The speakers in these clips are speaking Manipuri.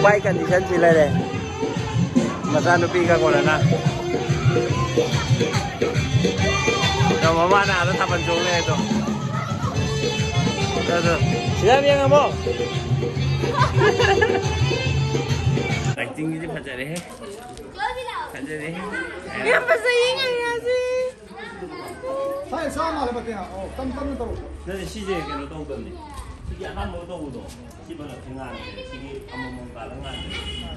Mag-bike condition sila eh. Masanupikan ko na na. So, mama na, ano tapansong na ito. So. Sinabi yang mo. Acting ini pacar deh. Pacar deh. Yang pasal ingat ya sih. Saya sama lah berarti. Oh, tam terus. Dari 시제 그로 동동네. 시기 한 모도 우도. 시번을 등한 시기 한번 가능한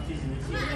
시기는 시기가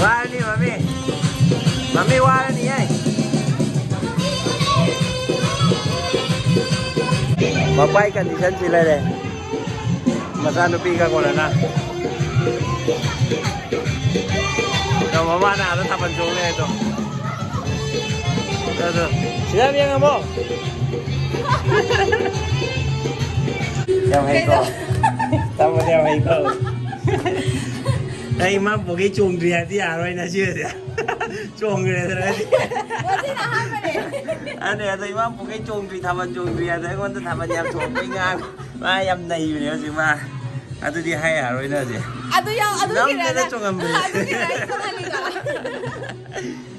ว่านี่มามี่ว่าแล้วนี่ไงมาไปกันที่ฉันสิเลยเลยมาสนุกปีกันก่อนนะเรามาว่าหน้าแล้วทำบรรจุเลยตัวเดี๋ยวเสียเมียกันบ่ยังให้ก็ทำมาเดียวให้ก็ไอ้มาบอกให้จงเรียที่อะไรนะชื่อเดียวจงเรียอะไร อันนี้ไอ้มาบอกให้จงเรียทำมันจงเรียแต่คนจะทำมันยำจงไม่งามมายำในอยู่เนี่ยสิมาอันที่ให้อะไรนะสิ Aduh yang, aduh kira-kira. Aduh kira-kira. Aduh kira-kira.